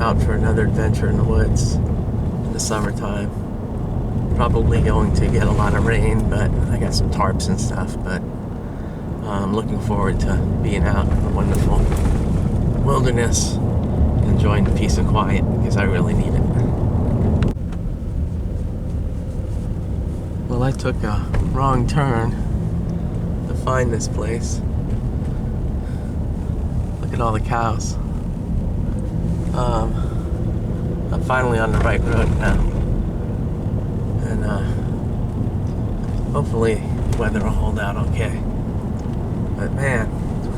out for another adventure in the woods in the summertime. Probably going to get a lot of rain, but I got some tarps and stuff, but I'm looking forward to being out in the wonderful wilderness, enjoying the peace and quiet, because I really need it. Well, I took a wrong turn to find this place. Look at all the cows. I'm finally on the right road now. And hopefully the weather will hold out okay. But man,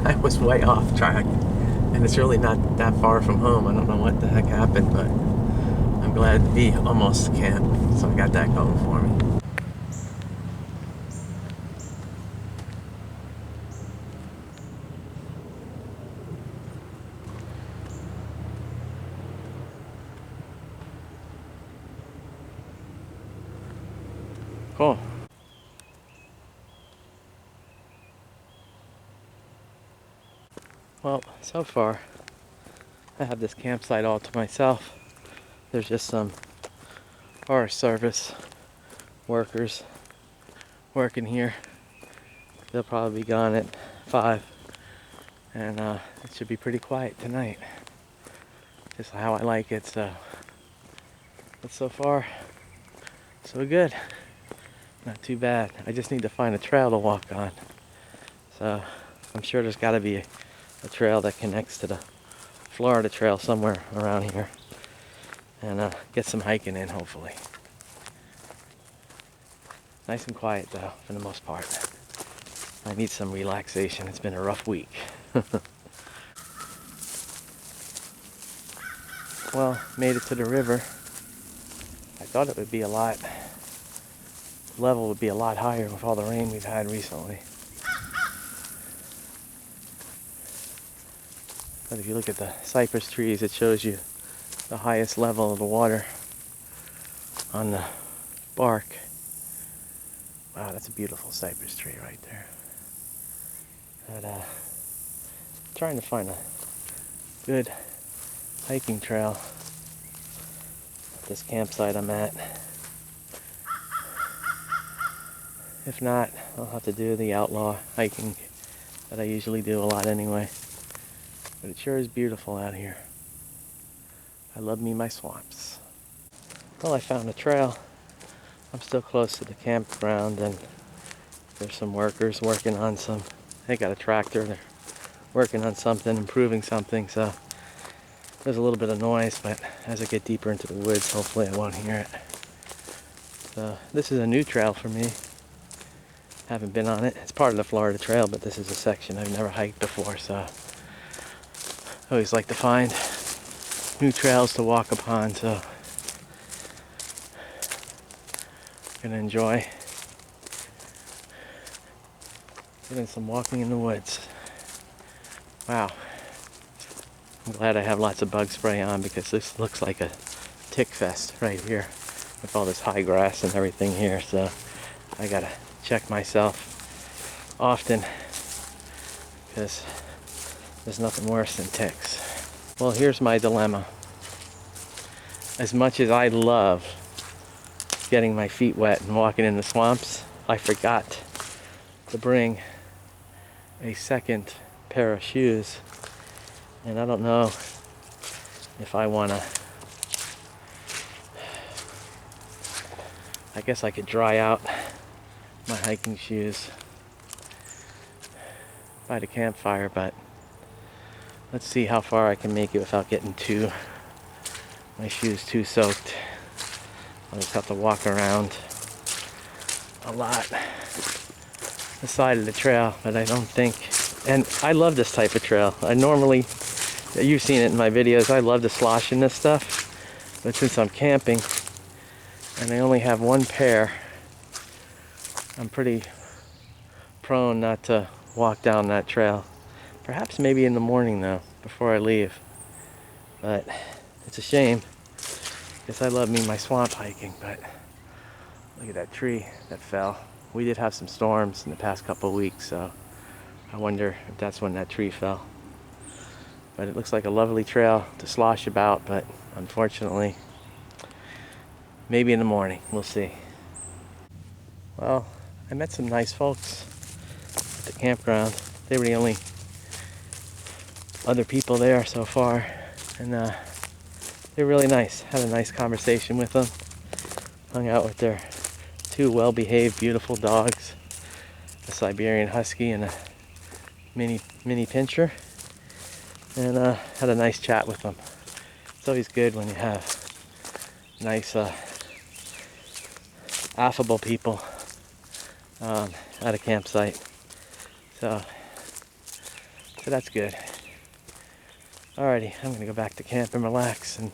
I was way off track. And it's really not that far from home. I don't know what the heck happened, but I'm glad to be almost to camp. So I got that going for me. Cool. Well, so far, I have this campsite all to myself. There's just some Forest Service workers working here. They'll probably be gone at 5, and it should be pretty quiet tonight. Just how I like it, so. But so far, so good. Not too bad. I just need to find a trail to walk on. So I'm sure there's got to be a trail that connects to the Florida Trail somewhere around here, and get some hiking in, hopefully. Nice and quiet though, for the most part. I need some relaxation. It's been a rough week. Well, made it to the river. I thought it would be level would be a lot higher with all the rain we've had recently. But if you look at the cypress trees, it shows you the highest level of the water on the bark. Wow, that's a beautiful cypress tree right there. But trying to find a good hiking trail at this campsite I'm at. If not, I'll have to do the outlaw hiking that I usually do a lot anyway. But it sure is beautiful out here. I love me my swamps. Well, I found a trail. I'm still close to the campground, and there's some workers working on they got a tractor. They're working on something, improving something, so there's a little bit of noise, but as I get deeper into the woods, hopefully I won't hear it. So this is a new trail for me. Haven't been on it. It's part of the Florida Trail, but this is a section I've never hiked before, so I always like to find new trails to walk upon, so I'm gonna enjoy getting some walking in the woods. Wow. I'm glad I have lots of bug spray on, because this looks like a tick fest right here with all this high grass and everything here, so I gotta check myself often, because there's nothing worse than ticks. Well, here's my dilemma. As much as I love getting my feet wet and walking in the swamps, I forgot to bring a second pair of shoes, and I don't know if I want to. I guess I could dry out my hiking shoes by the campfire, but let's see how far I can make it without getting my shoes too soaked. I'll just have to walk around a lot the side of the trail, but I don't think, and I love this type of trail. You've seen it in my videos, I love to slosh in this stuff, but since I'm camping and I only have one pair, I'm pretty prone not to walk down that trail. Perhaps maybe in the morning though, before I leave. But it's a shame, because I love me my swamp hiking. But look at that tree that fell. We did have some storms in the past couple of weeks, so I wonder if that's when that tree fell. But it looks like a lovely trail to slosh about, but unfortunately, maybe in the morning, we'll see. Well, I met some nice folks at the campground. They were the only other people there so far, and they're really nice. Had a nice conversation with them. Hung out with their two well-behaved, beautiful dogs, a Siberian Husky and a mini pincher, and had a nice chat with them. It's always good when you have nice, affable people at a campsite. So that's good. Alrighty, I'm gonna go back to camp and relax, and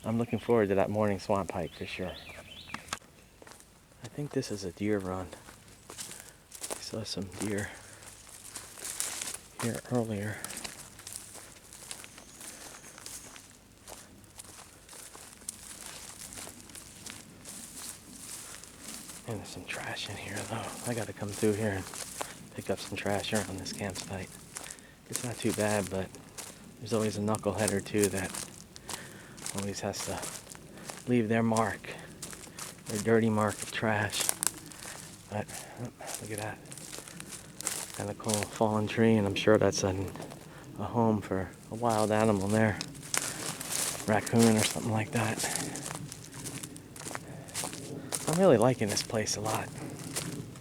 I'm looking forward to that morning swamp hike for sure. I think this is a deer run. I saw some deer here earlier. And there's some trash in here though. I gotta come through here and pick up some trash around this campsite. It's not too bad, but there's always a knucklehead or two that always has to leave their mark, their dirty mark of trash. But look at that. Kind of cool fallen tree, and I'm sure that's a home for a wild animal there. Raccoon or something like that. I'm really liking this place a lot.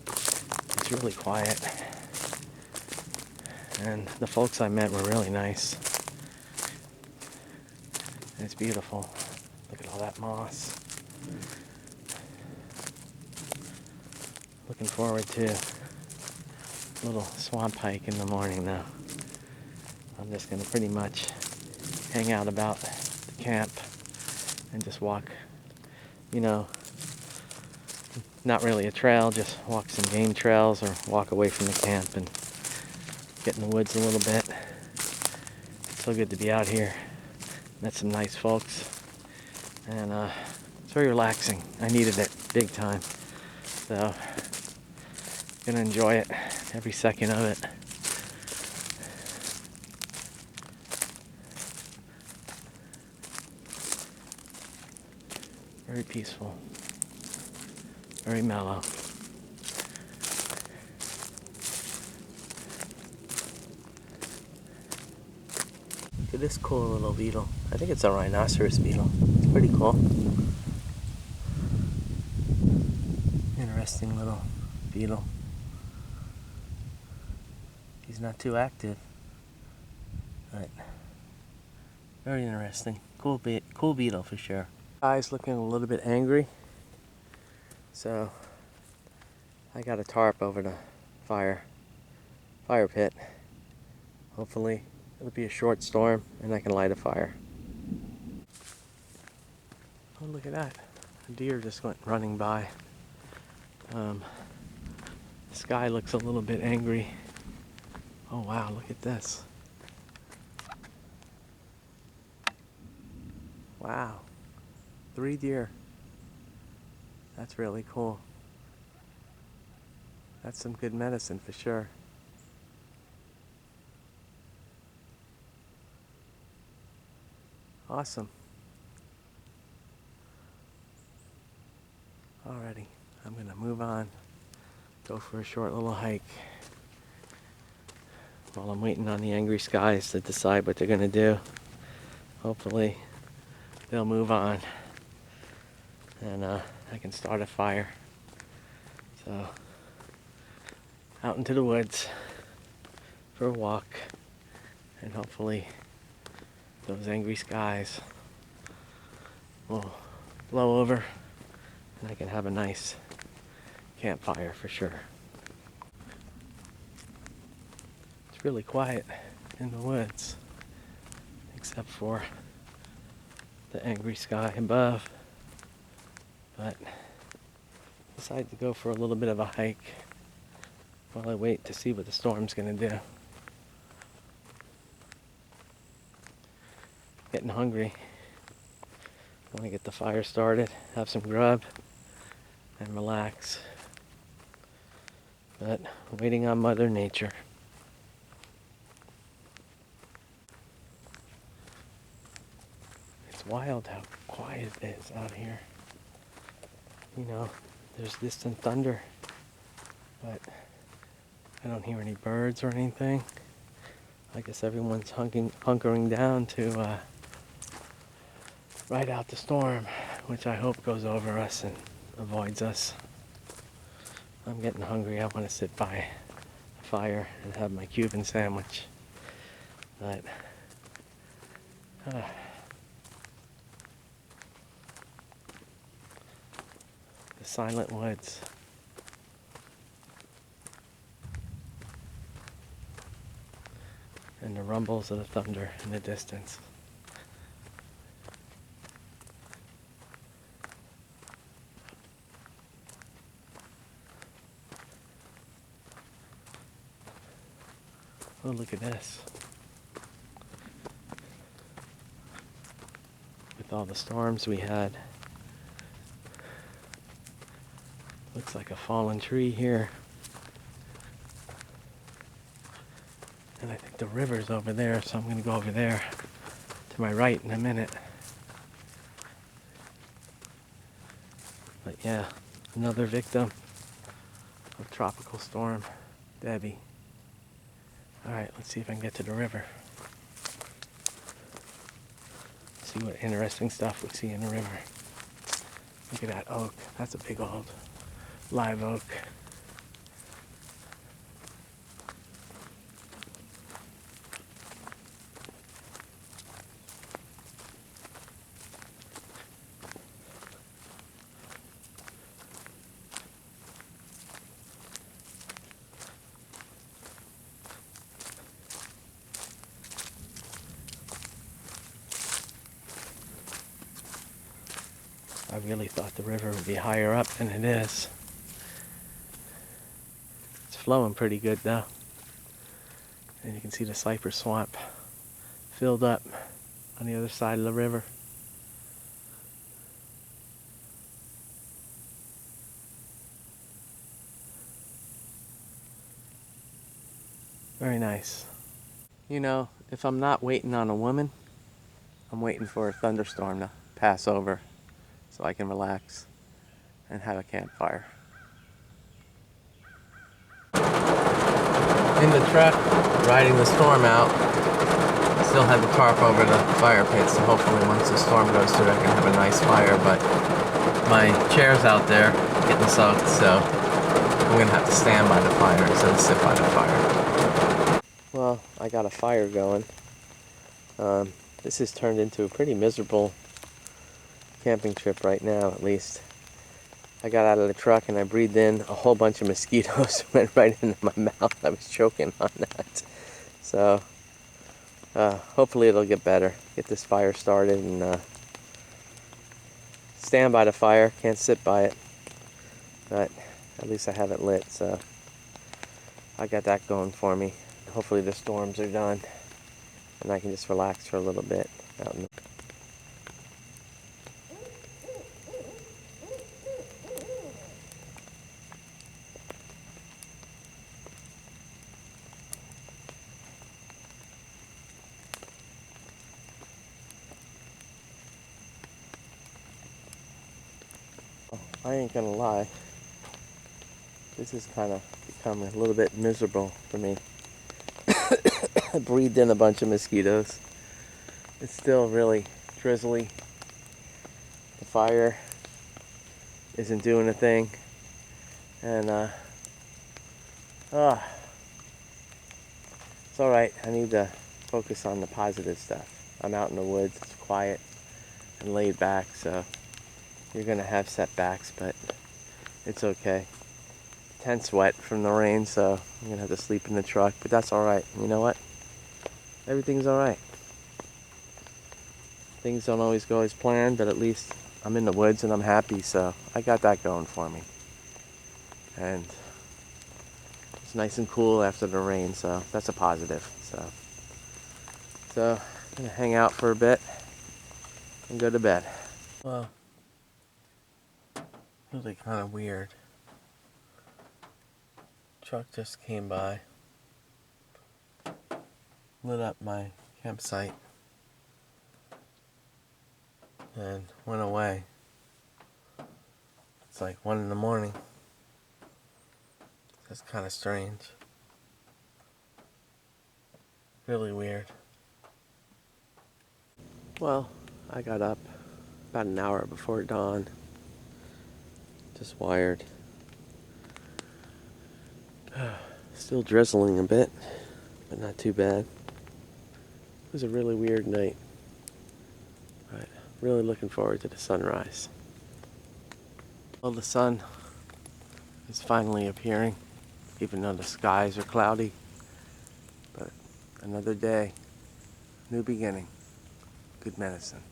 It's really quiet. And the folks I met were really nice. And it's beautiful. Look at all that moss. Looking forward to a little swamp hike in the morning now. I'm just going to pretty much hang out about the camp and just walk, you know, not really a trail, just walk some game trails or walk away from the camp and get in the woods a little bit. It's so good to be out here. Met some nice folks, and it's very relaxing. I needed it big time, so gonna enjoy it, every second of it. Very peaceful, very mellow. Look at this cool little beetle. I think it's a rhinoceros beetle. It's pretty cool. Interesting little beetle. He's not too active, but very interesting. Cool beetle for sure. Guy's looking a little bit angry, so I got a tarp over the fire pit. Hopefully it'll be a short storm and I can light a fire. Oh, look at that. A deer just went running by. The sky looks a little bit angry. Oh wow, look at this. Wow. 3 deer. That's really cool. That's some good medicine for sure. Awesome. Alrighty, I'm gonna move on, go for a short little hike while I'm waiting on the angry skies to decide what they're gonna do. Hopefully they'll move on and I can start a fire. So out into the woods for a walk, and hopefully those angry skies will blow over and I can have a nice campfire for sure. It's really quiet in the woods, except for the angry sky above. But I decided to go for a little bit of a hike while I wait to see what the storm's gonna do. Getting hungry. Want to get the fire started, have some grub, and relax. But waiting on Mother Nature. wild how quiet it is out here. You know, there's distant thunder, but I don't hear any birds or anything. I guess everyone's hunkering down to ride out the storm, which I hope goes over us and avoids us. I'm getting hungry. I want to sit by a fire and have my Cuban sandwich. But the silent woods. And the rumbles of the thunder in the distance. Oh, look at this. With all the storms we had. Looks like a fallen tree here. And I think the river's over there, so I'm going to go over there to my right in a minute. But yeah, another victim of Tropical Storm Debbie. Alright, let's see if I can get to the river. See what interesting stuff we see in the river. Look at that oak. That's a big old live oak. I really thought the river would be higher up than it is. It's flowing pretty good though. And you can see the cypress swamp filled up on the other side of the river. Very nice. You know, if I'm not waiting on a woman, I'm waiting for a thunderstorm to pass over so I can relax and have a campfire. In the truck, riding the storm out. Still had the tarp over the fire pit, so hopefully once the storm goes through I can have a nice fire, but my chair's out there getting soaked, so I'm gonna have to stand by the fire instead of sit by the fire. Well, I got a fire going. This has turned into a pretty miserable camping trip right now, at least. I got out of the truck and I breathed in a whole bunch of mosquitoes. Went right into my mouth. I was choking on that. So hopefully it'll get better. Get this fire started and stand by the fire. Can't sit by it, but at least I have it lit. So I got that going for me. Hopefully the storms are done and I can just relax for a little bit out in the I ain't gonna lie, this has kind of become a little bit miserable for me. I breathed in a bunch of mosquitoes. It's still really drizzly. The fire isn't doing a thing. And it's alright. I need to focus on the positive stuff. I'm out in the woods, it's quiet and laid back, so you're gonna have setbacks, but it's okay. Tent's wet from the rain, so I'm gonna have to sleep in the truck, but that's alright. You know what? Everything's alright. Things don't always go as planned, but at least I'm in the woods and I'm happy, so I got that going for me. And it's nice and cool after the rain, so that's a positive. So I'm gonna hang out for a bit and go to bed. Well, really kind of weird. Truck just came by, lit up my campsite, and went away. It's like 1 in the morning. That's kind of strange. Really weird. Well, I got up about an hour before dawn. Just wired. Still drizzling a bit, but not too bad. It was a really weird night. But really looking forward to the sunrise. Well, the sun is finally appearing, even though the skies are cloudy. But another day, new beginning, good medicine.